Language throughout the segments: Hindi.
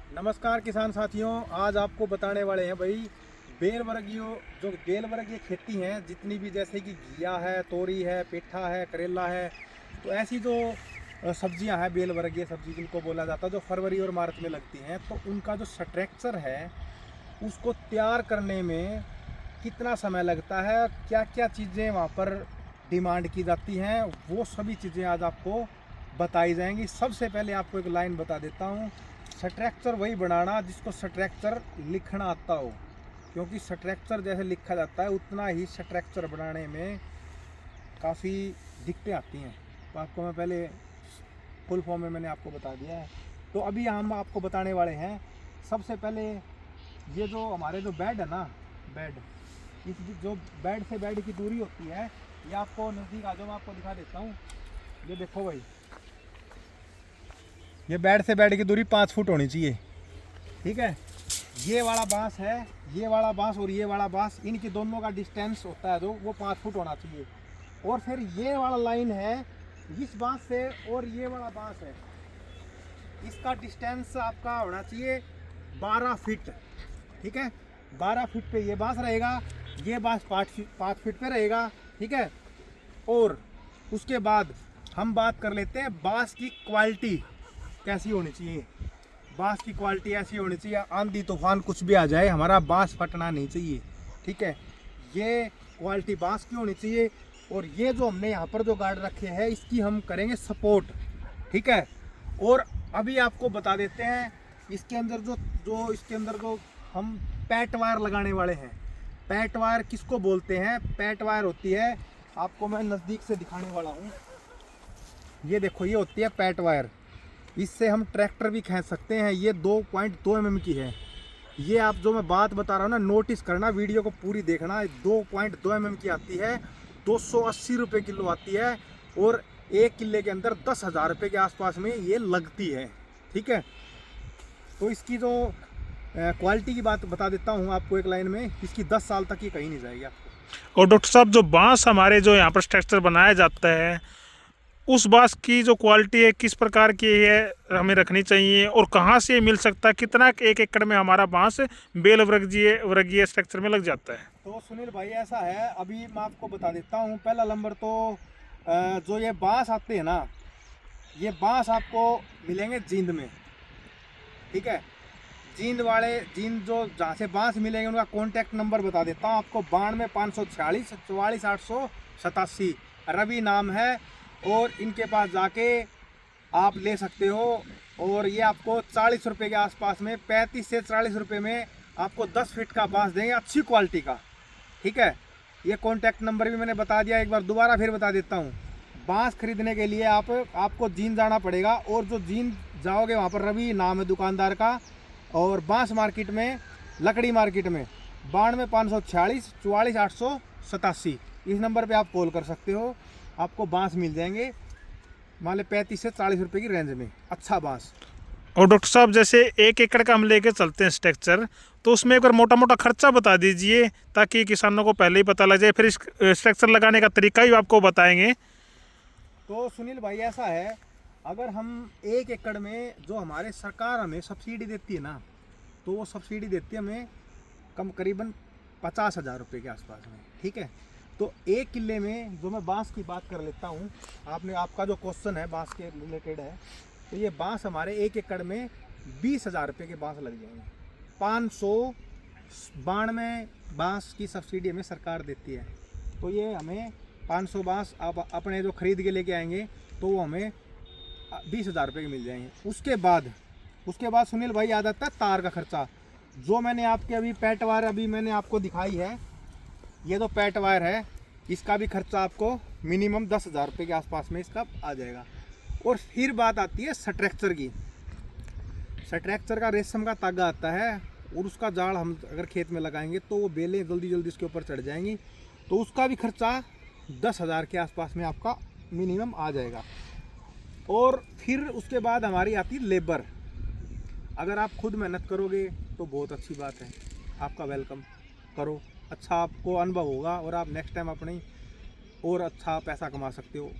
नमस्कार किसान साथियों, आज आपको बताने वाले हैं भाई बेल वर्गीय जो बेल वर्गीय खेती हैं जितनी भी, जैसे कि घिया है, तोरी है, पेठा है, करेला है। तो ऐसी जो सब्जियां हैं बेल वर्गीय सब्जी जिनको बोला जाता है, जो फरवरी और मार्च में लगती हैं, तो उनका जो स्ट्रक्चर है उसको तैयार करने में कितना समय लगता है, क्या क्या चीज़ें वहाँ पर डिमांड की जाती हैं, वो सभी चीज़ें आज आपको बताई जाएंगी। सबसे पहले आपको एक लाइन बता देता हूँ, स्ट्रक्चर वही बनाना जिसको स्ट्रक्चर लिखना आता हो, क्योंकि स्ट्रक्चर जैसे लिखा जाता है उतना ही स्ट्रक्चर बनाने में काफ़ी दिक्कतें आती हैं। तो आपको मैं पहले फुल फॉर्म में मैंने आपको बता दिया है। तो अभी हम आपको बताने वाले हैं सबसे पहले, ये जो हमारे जो बेड है ना, बेड, इस जो बेड से बेड की दूरी होती है, ये आपको नज़दीक आ जाओ, मैं आपको दिखा देता हूँ। ये देखो भाई, ये बेड से बेड की दूरी 5 फुट होनी चाहिए, ठीक है। ये वाला बांस है, ये वाला बांस और ये वाला बांस, इनकी दोनों का डिस्टेंस होता है जो वो 5 फुट होना चाहिए। और फिर ये वाला लाइन है इस बांस से और ये वाला बांस है, इसका डिस्टेंस आपका होना चाहिए 12 फीट, ठीक है। 12 फीट पे ये बांस रहेगा, ये बांस 5 फीट पे रहेगा, ठीक है। और उसके बाद हम बात कर लेते हैं बांस की क्वालिटी कैसी होनी चाहिए। बांस की क्वालिटी ऐसी होनी चाहिए, आंधी तूफान कुछ भी आ जाए हमारा बांस फटना नहीं चाहिए, ठीक है। ये क्वालिटी बांस की होनी चाहिए। और ये जो हमने यहाँ पर जो गार्ड रखे हैं इसकी हम करेंगे सपोर्ट, ठीक है। और अभी आपको बता देते हैं इसके अंदर जो इसके अंदर जो हम पैट वायर लगाने वाले हैं। पैट वायर किसको बोलते हैं? पैट वायर होती है, आपको मैं नज़दीक से दिखाने वाला हूँ। ये देखो, ये होती है पैट वायर, इससे हम ट्रैक्टर भी खींच सकते हैं। ये 2.2 mm की है। ये आप जो मैं बात बता रहा हूँ ना, नोटिस करना, वीडियो को पूरी देखना। 2.2 mm की आती है, 280 रुपये किलो आती है, और 1 किले के अंदर 10,000 रुपये के आसपास में ये लगती है, ठीक है। तो इसकी जो क्वालिटी की बात बता देता हूँ आपको एक लाइन में, इसकी 10 साल तक ये कहीं नहीं जाएगी आपको। और डॉक्टर साहब, जो बांस हमारे जो यहाँ पर स्ट्रक्चर बनाया जाता है, उस बांस की जो क्वालिटी है किस प्रकार की है, हमें रखनी चाहिए, और कहाँ से मिल सकता है, कितना एक एकड़ में हमारा बांस बेल वर्गीय वर्गीय स्ट्रक्चर में लग जाता है? तो सुनील भाई, ऐसा है, अभी मैं आपको बता देता हूँ। पहला नंबर तो जो ये बांस आते हैं ना, ये बांस आपको मिलेंगे जींद में, ठीक है। जींद जो जहाँ से बांस मिलेंगे उनका कॉन्टैक्ट नंबर बता देता हूँ आपको, 92 546 44 887, रवि नाम है। और इनके पास जाके आप ले सकते हो। और ये आपको 40 रुपये के आसपास में, 35 से 40 रुपये में आपको 10 फीट का बांस देंगे, अच्छी क्वालिटी का, ठीक है। ये कॉन्टैक्ट नंबर भी मैंने बता दिया, एक बार दोबारा फिर बता देता हूँ। बांस खरीदने के लिए आपको जींद जाना पड़ेगा, और जो जींद जाओगे वहाँ पर रवि नाम है दुकानदार का। और बांस मार्केट में, लकड़ी मार्केट में 92 546 44 887, इस नंबर पे आप कॉल कर सकते हो, आपको बांस मिल जाएंगे, मान ले 35 से 40 रुपये की रेंज में, अच्छा बांस। और डॉक्टर साहब, जैसे 1 एकड़ का हम लेके चलते हैं स्ट्रक्चर, तो उसमें एक बार मोटा मोटा खर्चा बता दीजिए, ताकि किसानों को पहले ही पता लग जाए, फिर इस स्ट्रक्चर लगाने का तरीका भी आपको बताएंगे। तो सुनील भाई, ऐसा है, अगर हम 1 एकड़ में जो हमारे सरकार हमें सब्सिडी देती है ना, तो वो सब्सिडी देती है हमें करीबन 50,000 रुपये के आसपास में, ठीक है। तो 1 किले में जो मैं बांस की बात कर लेता हूँ, आपका जो क्वेश्चन है बांस के रिलेटेड है, तो ये बांस हमारे 1 एकड़ में 20,000 रुपये के बांस लग जाएंगे। 592 बांस की सब्सिडी हमें सरकार देती है, तो ये हमें 500 बांस आप अपने जो खरीद के लेके आएंगे तो वो हमें 20,000 रुपये के मिल जाएंगे। उसके बाद सुनील भाई आ जाता है तार का खर्चा। जो मैंने आपके अभी पैट वायर अभी मैंने आपको दिखाई है, ये जो पैट वायर है, इसका भी खर्चा आपको मिनिमम 10,000 रुपये के आसपास में इसका आ जाएगा। और फिर बात आती है स्ट्रक्चर की। स्ट्रक्चर का रेशम का तागा आता है, और उसका जाल हम अगर खेत में लगाएंगे तो वो बेलें जल्दी जल्दी उसके ऊपर चढ़ जाएंगी, तो उसका भी खर्चा 10,000 के आसपास में आपका मिनिमम आ जाएगा। और फिर उसके बाद हमारी आती है लेबर। अगर आप खुद मेहनत करोगे तो बहुत अच्छी बात है, आपका वेलकम करो, अच्छा आपको अनुभव होगा, और आप नेक्स्ट टाइम अपनी और अच्छा पैसा कमा सकते हो।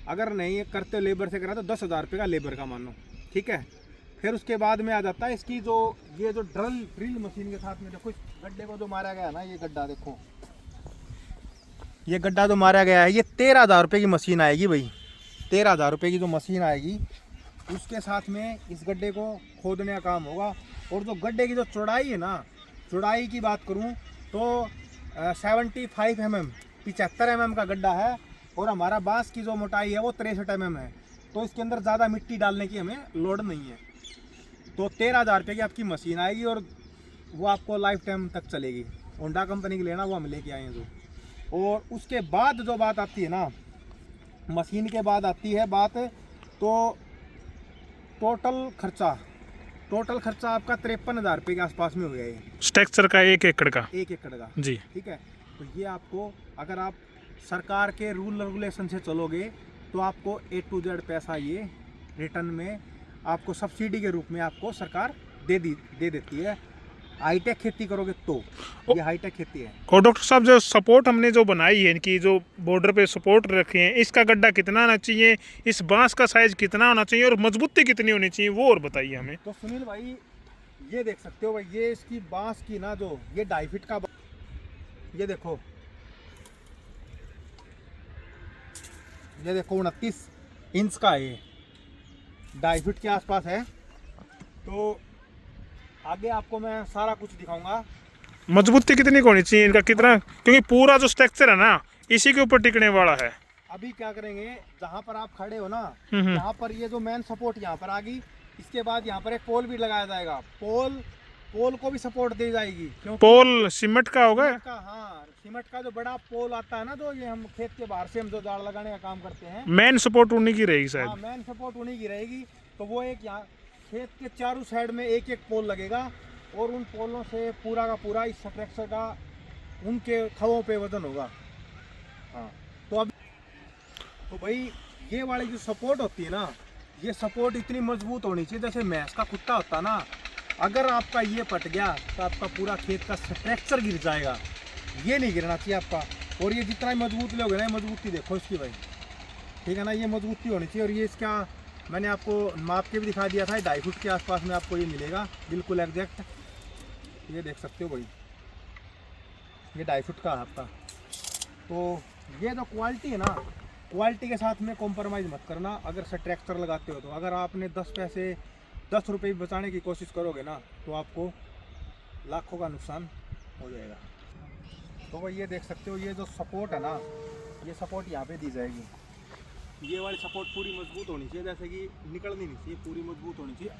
अगर नहीं करते लेबर से करा तो 10,000 रुपये का लेबर का मानो, ठीक है। फिर उसके बाद में आ जाता है इसकी जो ये जो ड्रिल मशीन के साथ में देखो इस गड्ढे को जो मारा गया है ना, ये गड्ढा देखो, ये गड्ढा जो मारा गया है, ये 13,000 रुपये की मशीन आएगी भाई। 13,000 रुपये की जो मशीन आएगी उसके साथ में इस गड्ढे को खोदने का काम होगा। और जो गड्ढे की जो चौड़ाई है ना, चौड़ाई की बात करूं तो 75 mm 75 mm का गड्ढा है। और हमारा बांस की जो मोटाई है वो 63 mm है। तो इसके अंदर ज़्यादा मिट्टी डालने की हमें लोड नहीं है। तो 13,000 रुपये की आपकी मशीन आएगी और वो आपको लाइफ टाइम तक चलेगी। होंडा कंपनी की लेना, वो हम लेके आए हैं जो। और उसके बाद जो बात आती है ना, मशीन के बाद आती है बात तो टोटल खर्चा आपका 53,000 रुपये के आसपास में हो गया ये स्ट्रक्चर का 1 एकड़ का। 1 एकड़ का जी। ठीक है। तो ये आपको अगर आप सरकार के रूल रेगुलेशन से चलोगे तो आपको A to Z पैसा ये रिटर्न में आपको सब्सिडी के रूप में आपको सरकार दे देती है। हाईटेक खेती करोगे तो ये हाईटेक खेती है। और डॉक्टर साहब, जो सपोर्ट हमने जो बनाई है, इनकी जो बॉर्डर पे सपोर्ट रखे हैं, इसका गड्ढा कितना होना चाहिए, इस बांस का साइज कितना होना चाहिए और मजबूती कितनी होनी चाहिए, वो और बताइए हमें। तो सुनील भाई ये देख सकते हो भाई, ये इसकी बांस की ना जो ये 2.5 फीट का, ये देखो 29 इंच का है, 2.5 फीट के आसपास है। तो आगे आपको मैं सारा कुछ दिखाऊंगा। मजबूती कितनी होनी चाहिए इनका, कितना, क्योंकि पूरा जो स्ट्रक्चर है ना इसी के ऊपर टिकने वाला है। अभी क्या करेंगे, जहाँ पर आप खड़े हो ना, हम्म। यहाँ पर ये जो मेन सपोर्ट यहाँ पर आ गई, इसके बाद यहाँ पर एक पोल भी लगाया जाएगा। पोल को भी सपोर्ट दी जाएगी। क्योंकि पोल सीमेंट का होगा। हाँ, सीमेंट का जो बड़ा पोल आता है ना, जो ये हम खेत के बाहर से हम जो जाड़ लगाने का काम करते हैं, मेन सपोर्ट उन्हीं की रहेगी शायद। हाँ, मेन सपोर्ट उन्हीं की रहेगी। तो वो एक यहाँ खेत के चारों साइड में एक पोल लगेगा और उन पोलों से पूरा का पूरा इस स्ट्रक्चर का उनके खवों पे वजन होगा। हाँ, तो अब तो भाई ये वाली जो सपोर्ट होती है ना, ये सपोर्ट इतनी मजबूत होनी चाहिए जैसे भैंस का कुत्ता होता ना। अगर आपका ये पट गया तो आपका पूरा खेत का स्ट्रक्चर गिर जाएगा। ये नहीं गिरना चाहिए आपका। और ये जितना ही मजबूत लोगे ना, मजबूती देखो इसकी भाई, ठीक है ना, ये मजबूती होनी चाहिए। और ये इसका मैंने आपको माप के भी दिखा दिया था, 2.5 फुट के आसपास में आपको ये मिलेगा, बिल्कुल एग्जैक्ट। ये देख सकते हो भाई, ये 2.5 फुट का आपका। तो ये जो क्वालिटी है ना, क्वालिटी के साथ में कॉम्प्रोमाइज़ मत करना। अगर स्ट्रक्चर लगाते हो तो अगर आपने 10 रुपये भी बचाने की कोशिश करोगे ना, तो आपको लाखों का नुकसान हो जाएगा। तो भाई ये देख सकते हो, ये जो सपोर्ट है ना, ये सपोर्ट यहाँ पे दी जाएगी। ये वाली सपोर्ट पूरी मजबूत होनी चाहिए, जैसे कि निकलनी नहीं चाहिए, पूरी मजबूत होनी चाहिए।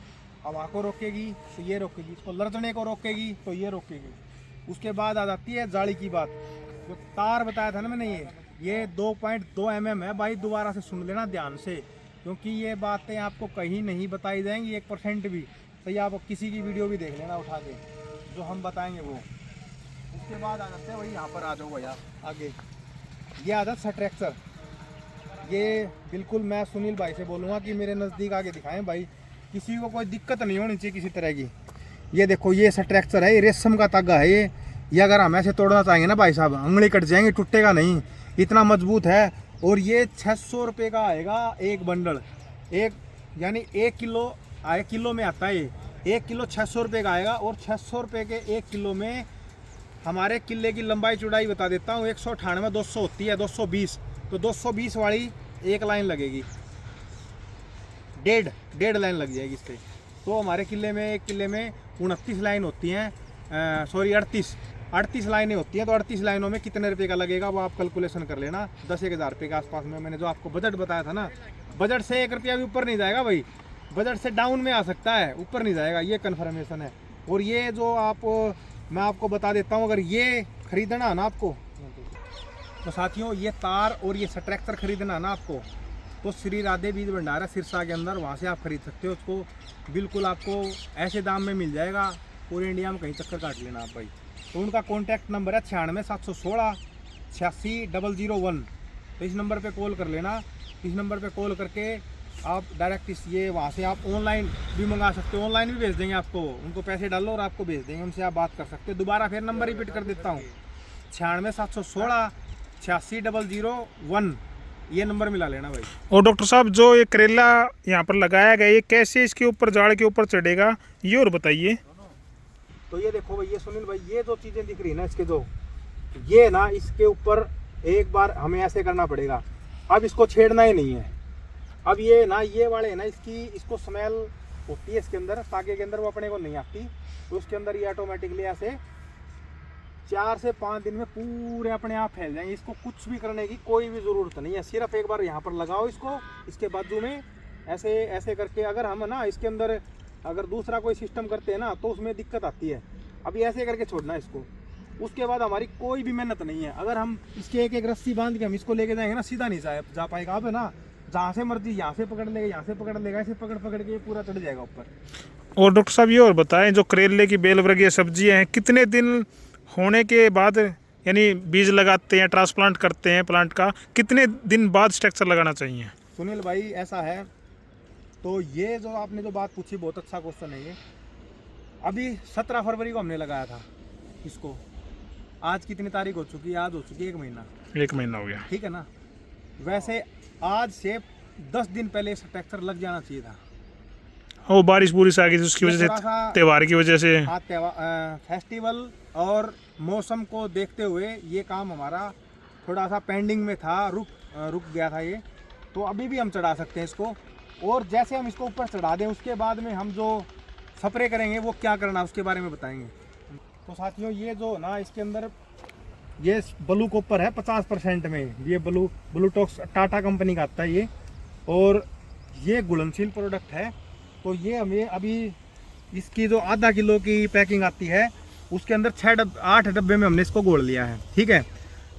हवा को रोकेगी तो ये रोकेगी, इसको लड़ने को रोकेगी तो ये रोकेगी। उसके बाद आ जाती है जाली की बात। जो तार बताया था ना मैंने, ये 2.2 mm है भाई। दोबारा से सुन लेना ध्यान से, क्योंकि ये बातें आपको कहीं नहीं बताई जाएंगी 1% भी। तो ये आप किसी की वीडियो भी देख लेना उठा के, जो हम बताएंगे वो। उसके बाद आ जाते हैं वही, यहाँ पर आ जाओ भैया आगे। ये आ जाता स्ट्रक्चर। ये बिल्कुल मैं सुनील भाई से बोलूँगा कि मेरे नज़दीक आगे दिखाएं भाई, किसी को कोई दिक्कत नहीं होनी चाहिए किसी तरह की। ये देखो, ये स्ट्रक्चर है, ये रेशम का धागा है ये अगर हम ऐसे तोड़ना चाहेंगे ना भाई साहब, उंगली कट जाएंगी, टूटेगा नहीं, इतना मजबूत है। और ये 600 रुपये का आएगा एक बंडल, यानी 1 किलो में आता है ये। 1 किलो 600 रुपये का आएगा। और 600 रुपये के 1 किलो में हमारे किले की लंबाई चौड़ाई बता देता हूँ, 198 200 होती है, 220। तो 220 वाली एक लाइन लगेगी, डेढ़ लाइन लग जाएगी इससे। तो हमारे किले में, एक किले में 29 लाइन होती हैं, सॉरी 38 लाइनें होती हैं। तो 38 लाइनों में कितने रुपए का लगेगा वो आप कैलकुलेशन कर लेना। 10-1 रुपये के आसपास में। मैंने जो आपको बजट बताया था ना, बजट से 1 रुपया भी ऊपर नहीं जाएगा भाई, बजट से डाउन में आ सकता है, ऊपर नहीं जाएगा, ये कन्फर्मेशन है। और ये जो मैं आपको बता देता हूँ, अगर ये खरीदना है ना आपको, तो साथियों ये तार और ये स्ट्रक्चर खरीदना है ना आपको, तो श्री राधे बीज भंडार है सिरसा के अंदर, वहाँ से आप खरीद सकते हो उसको। बिल्कुल आपको ऐसे दाम में मिल जाएगा, पूरे इंडिया में कहीं चक्कर काट लेना आप भाई। तो उनका कॉन्टैक्ट नंबर है 96 716 86 001। तो इस नंबर पे कॉल कर लेना। इस नंबर पे कॉल करके आप डायरेक्ट ये वहाँ से आप ऑनलाइन भी मंगा सकते हो, ऑनलाइन भी भेज देंगे आपको। उनको पैसे डालो और आपको भेज देंगे, उनसे आप बात कर सकते हो। दोबारा फिर नंबर रिपीट कर देता हूँ, 96 716 86 001। ये नंबर मिला लेना भाई। और डॉक्टर साहब जो ये करेला यहाँ पर लगाया गया ये कैसे इसके ऊपर झाड़ के ऊपर चढ़ेगा ये और बताइए। तो ये देखो भाई, ये सुनील भाई, ये जो चीजें दिख रही है ना इसके जो, ये ना इसके ऊपर एक बार हमें ऐसे करना पड़ेगा। अब इसको छेड़ना ही नहीं है। अब ये ना ये वाले ना इसको स्मेल होती है इसके अंदर, तागे के अंदर, वो अपने को नहीं आती। तो उसके अंदर ये ऑटोमेटिकली ऐसे 4 से 5 दिन में पूरे अपने आप फैल जाएंगे। इसको कुछ भी करने की कोई भी ज़रूरत नहीं है। सिर्फ एक बार यहाँ पर लगाओ इसको, इसके बाजू में ऐसे ऐसे करके। अगर हम ना इसके अंदर अगर दूसरा कोई सिस्टम करते हैं ना तो उसमें दिक्कत आती है। अभी ऐसे करके छोड़ना है इसको, उसके बाद हमारी कोई भी मेहनत नहीं है। अगर हम इसके एक एक रस्सी बांध के हम इसको लेके जाएंगे ना, सीधा नहीं जा पाएगा। अब है ना, जहाँ से मर्जी यहाँ से पकड़ लेगा, यहाँ से पकड़ लेगा, ऐसे पकड़ पकड़ के पूरा चढ़ जाएगा ऊपर। और डॉक्टर साहब ये और बताएं, जो करेले की बेल वर्गीय सब्जियां हैं कितने दिन होने के बाद यानी बीज लगाते हैं, ट्रांसप्लांट करते हैं प्लांट का, कितने दिन बाद स्ट्रक्चर लगाना चाहिए? सुनील भाई ऐसा है, तो ये जो आपने जो बात पूछी बहुत अच्छा क्वेश्चन है ये। अभी 17 फरवरी को हमने लगाया था इसको। आज कितनी तारीख हो चुकी है? आज हो चुकी है 1 महीना हो गया, ठीक है ना। वैसे आज से 10 दिन पहले स्ट्रक्चर लग जाना चाहिए था। वो बारिश पूरी आ गई उसकी वजह से, त्योहार की वजह से। हाँ, फेस्टिवल और मौसम को देखते हुए ये काम हमारा थोड़ा सा पेंडिंग में था, रुक गया था ये। तो अभी भी हम चढ़ा सकते हैं इसको। और जैसे हम इसको ऊपर चढ़ा दें उसके बाद में हम जो स्प्रे करेंगे वो क्या करना उसके बारे में बताएंगे। तो साथियों, ये जो ना इसके अंदर ये ब्लू कॉपर है 50% में। ये ब्लूटॉक्स टाटा कंपनी का आता है ये, और ये घुलनशील प्रोडक्ट है। तो ये हमें अभी इसकी जो आधा किलो की पैकिंग आती है उसके अंदर 8 डब्बे में हमने इसको घोल लिया है, ठीक है।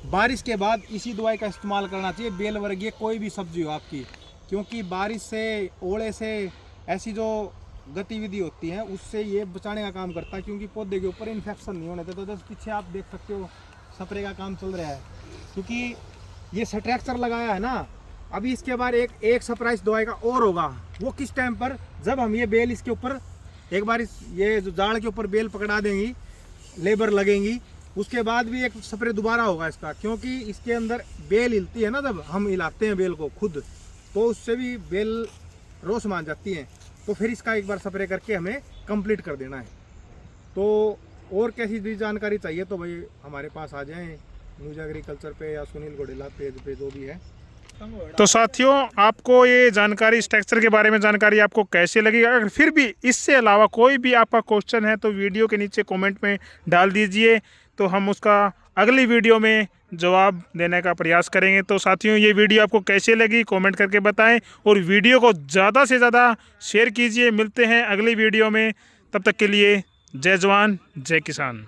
बारिश के बाद इसी दवाई का इस्तेमाल करना चाहिए, बेल वर्गीय कोई भी सब्जी हो आपकी। क्योंकि बारिश से, ओले से, ऐसी जो गतिविधि होती है उससे ये बचाने का काम करता है। क्योंकि पौधे के ऊपर इन्फेक्शन नहीं होने देता। तो पीछे आप देख सकते हो स्प्रे का काम चल रहा है, क्योंकि ये स्ट्रक्चर लगाया है ना। अभी इसके बाद एक सरप्राइज दवाई का और होगा। वो किस टाइम पर, जब हम ये बेल इसके ऊपर एक बार ये जो जाड़ के ऊपर बेल पकड़ा देंगी, लेबर लगेंगी, उसके बाद भी एक स्प्रे दोबारा होगा इसका। क्योंकि इसके अंदर बेल हिलती है ना, जब हम हिलाते हैं बेल को खुद, तो उससे भी बेल रोस मान जाती है। तो फिर इसका एक बार स्प्रे करके हमें कंप्लीट कर देना है। तो और कैसी भी जानकारी चाहिए तो भाई हमारे पास आ जाएं, न्यूज एग्रीकल्चर पे या सुनील गोडेला पेज पे, जो भी है। तो साथियों, आपको ये जानकारी स्ट्रक्चर के बारे में जानकारी आपको कैसे लगी? अगर फिर भी इससे अलावा कोई भी आपका क्वेश्चन है तो वीडियो के नीचे कमेंट में डाल दीजिए, तो हम उसका अगली वीडियो में जवाब देने का प्रयास करेंगे। तो साथियों, ये वीडियो आपको कैसे लगी कमेंट करके बताएं, और वीडियो को ज़्यादा से ज़्यादा शेयर कीजिए। मिलते हैं अगली वीडियो में, तब तक के लिए जय जवान जय किसान।